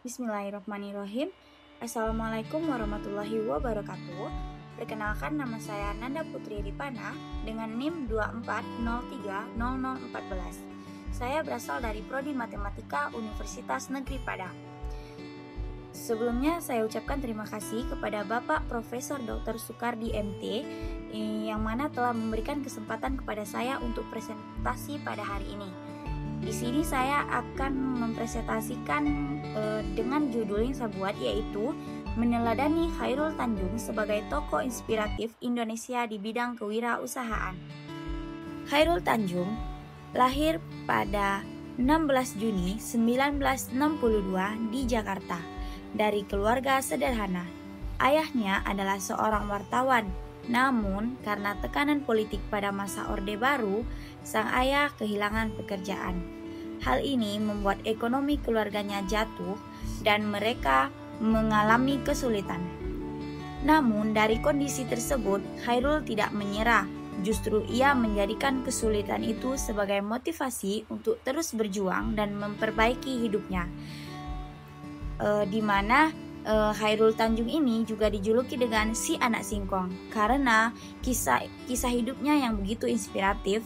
Bismillahirrahmanirrahim. Assalamualaikum warahmatullahi wabarakatuh. Perkenalkan, nama saya Nanda Putri Ripana dengan NIM 24030014. Saya berasal dari Prodi Matematika Universitas Negeri Padang. Sebelumnya saya ucapkan terima kasih kepada Bapak Profesor Dr. Sukardi MT yang mana telah memberikan kesempatan kepada saya untuk presentasi pada hari ini. Di sini saya akan mempresentasikan dengan judul yang saya buat, yaitu meneladani Chairul Tanjung sebagai tokoh inspiratif Indonesia di bidang kewirausahaan. Chairul Tanjung lahir pada 16 Juni 1962 di Jakarta dari keluarga sederhana. Ayahnya adalah seorang wartawan. Namun, karena tekanan politik pada masa Orde Baru, sang ayah kehilangan pekerjaan. Hal ini membuat ekonomi keluarganya jatuh dan mereka mengalami kesulitan. Namun, dari kondisi tersebut, Chairul tidak menyerah. Justru ia menjadikan kesulitan itu sebagai motivasi untuk terus berjuang dan memperbaiki hidupnya. Di mana Chairul Tanjung ini juga dijuluki dengan si anak singkong karena kisah hidupnya yang begitu inspiratif,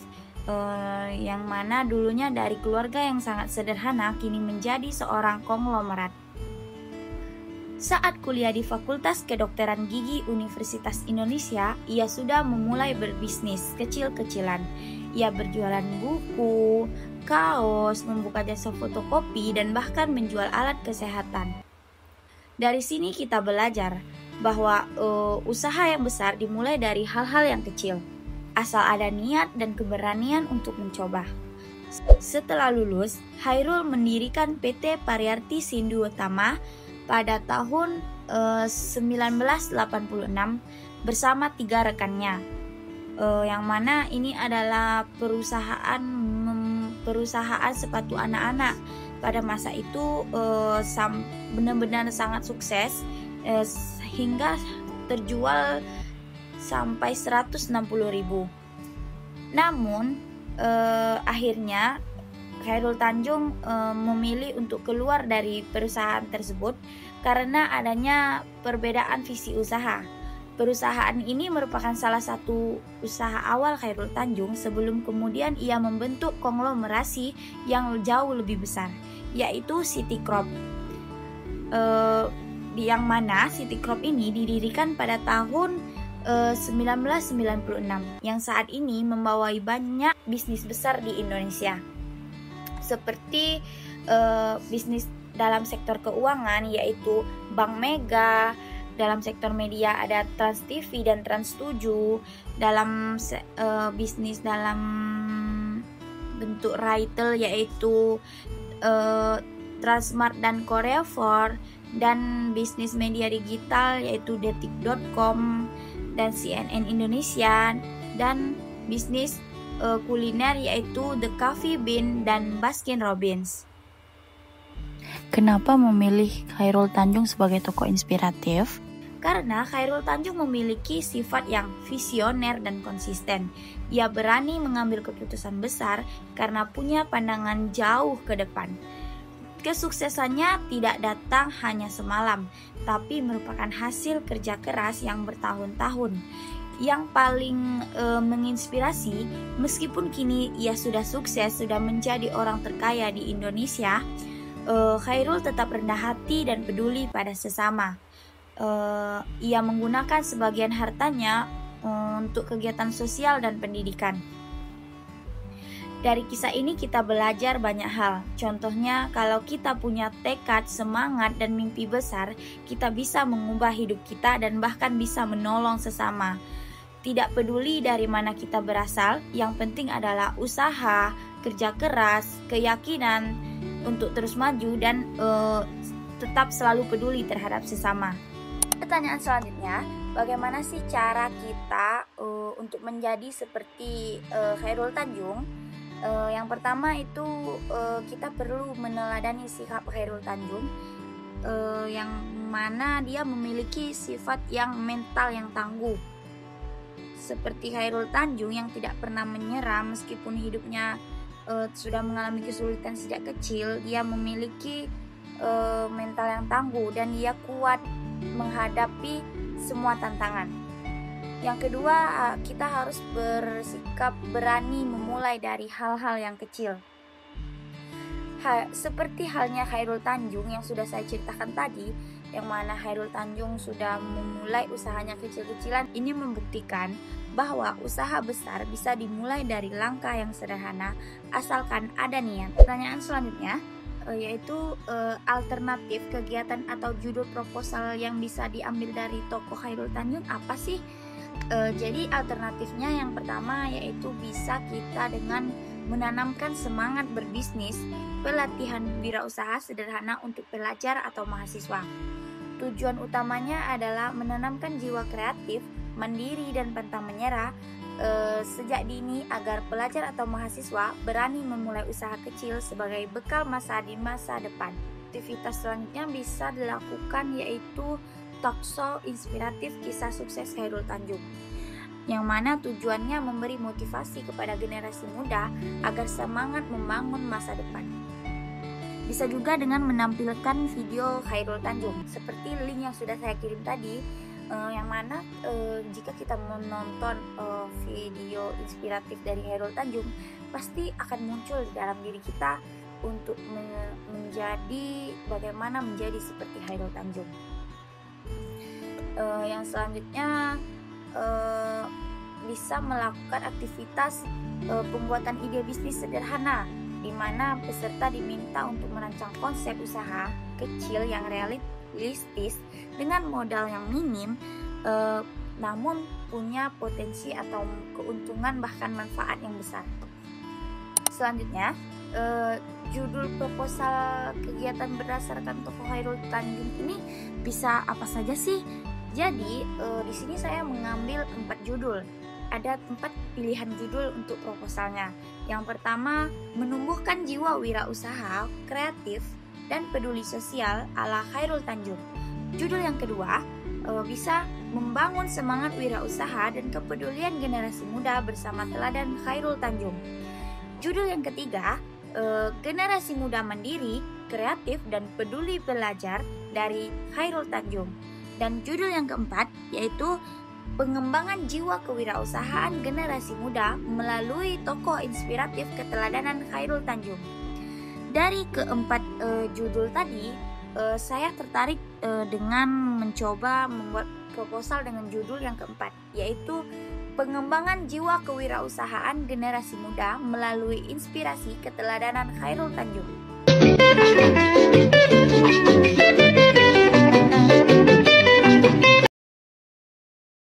yang mana dulunya dari keluarga yang sangat sederhana kini menjadi seorang konglomerat. Saat kuliah di Fakultas Kedokteran Gigi Universitas Indonesia, ia sudah memulai berbisnis kecil-kecilan. Ia berjualan buku, kaos, membuka jasa fotokopi, dan bahkan menjual alat kesehatan. Dari sini kita belajar bahwa usaha yang besar dimulai dari hal-hal yang kecil, asal ada niat dan keberanian untuk mencoba. Setelah lulus, Chairul mendirikan PT Pariarti Sindu Utama pada tahun 1986 bersama 3 rekannya, yang mana ini adalah perusahaan sepatu anak-anak. Pada masa itu benar-benar sangat sukses, hingga terjual sampai 160.000. Namun akhirnya Chairul Tanjung memilih untuk keluar dari perusahaan tersebut karena adanya perbedaan visi usaha. Perusahaan ini merupakan salah satu usaha awal Chairul Tanjung sebelum kemudian ia membentuk konglomerasi yang jauh lebih besar, yaitu City Corp. Yang mana City Corp ini didirikan pada tahun 1996, yang saat ini membawai banyak bisnis besar di Indonesia, seperti bisnis dalam sektor keuangan yaitu Bank Mega. Dalam sektor media ada Trans TV dan Trans 7. Dalam bisnis dalam bentuk retail yaitu Transmart dan Korea4, dan bisnis media digital yaitu detik.com dan CNN Indonesia, dan bisnis kuliner yaitu The Coffee Bean dan Baskin Robbins. Kenapa memilih Chairul Tanjung sebagai tokoh inspiratif? Karena Chairul Tanjung memiliki sifat yang visioner dan konsisten. Ia berani mengambil keputusan besar karena punya pandangan jauh ke depan. Kesuksesannya tidak datang hanya semalam, tapi merupakan hasil kerja keras yang bertahun-tahun. Yang paling menginspirasi, meskipun kini ia sudah sukses, sudah menjadi orang terkaya di Indonesia, Chairul tetap rendah hati dan peduli pada sesama. Ia menggunakan sebagian hartanya untuk kegiatan sosial dan pendidikan. Dari kisah ini kita belajar banyak hal. Contohnya, kalau kita punya tekad, semangat, dan mimpi besar, kita bisa mengubah hidup kita dan bahkan bisa menolong sesama. Tidak peduli dari mana kita berasal, yang penting adalah usaha, kerja keras, keyakinan untuk terus maju, dan tetap selalu peduli terhadap sesama. Pertanyaan selanjutnya, bagaimana sih cara kita untuk menjadi seperti Chairul Tanjung? Yang pertama itu kita perlu meneladani sikap Chairul Tanjung, yang mana dia memiliki sifat yang mental yang tangguh. Seperti Chairul Tanjung yang tidak pernah menyerah meskipun hidupnya sudah mengalami kesulitan sejak kecil, dia memiliki mental yang tangguh dan ia kuat menghadapi semua tantangan. Yang kedua, kita harus bersikap berani memulai dari hal-hal yang kecil. Seperti halnya Khairul Tanjung yang sudah saya ceritakan tadi, yang mana Khairul Tanjung sudah memulai usahanya kecil-kecilan. Ini membuktikan bahwa usaha besar bisa dimulai dari langkah yang sederhana asalkan ada niat. Pertanyaan selanjutnya yaitu alternatif kegiatan atau judul proposal yang bisa diambil dari toko Khairul Tanjung apa sih? Jadi alternatifnya yang pertama yaitu bisa kita dengan menanamkan semangat berbisnis, pelatihan wirausaha sederhana untuk pelajar atau mahasiswa. Tujuan utamanya adalah menanamkan jiwa kreatif, mandiri dan pantang menyerah sejak dini agar pelajar atau mahasiswa berani memulai usaha kecil sebagai bekal di masa depan. Aktivitas selanjutnya bisa dilakukan yaitu talkshow inspiratif kisah sukses Khairul Tanjung, yang mana tujuannya memberi motivasi kepada generasi muda agar semangat membangun masa depan. Bisa juga dengan menampilkan video Khairul Tanjung seperti link yang sudah saya kirim tadi, yang mana jika kita menonton video inspiratif dari Khairul Tanjung pasti akan muncul di dalam diri kita untuk menjadi bagaimana menjadi seperti Khairul Tanjung. Yang selanjutnya bisa melakukan aktivitas pembuatan ide bisnis sederhana, di mana peserta diminta untuk merancang konsep usaha kecil yang realistis dengan modal yang minim, namun punya potensi atau keuntungan bahkan manfaat yang besar. Selanjutnya, judul proposal kegiatan berdasarkan toko Khairul Tanjung ini bisa apa saja sih? Jadi di sini saya mengambil 4 judul. Ada 4 pilihan judul untuk proposalnya. Yang pertama, menumbuhkan jiwa wirausaha, kreatif, dan peduli sosial ala Khairul Tanjung. Judul yang kedua, bisa membangun semangat wirausaha dan kepedulian generasi muda bersama teladan Khairul Tanjung. Judul yang ketiga, generasi muda mandiri, kreatif, dan peduli belajar dari Khairul Tanjung. Dan judul yang keempat yaitu pengembangan jiwa kewirausahaan generasi muda melalui tokoh inspiratif keteladanan Khairul Tanjung. Dari keempat judul tadi, saya tertarik dengan mencoba membuat proposal dengan judul yang keempat, yaitu pengembangan jiwa kewirausahaan generasi muda melalui inspirasi keteladanan Khairul Tanjung.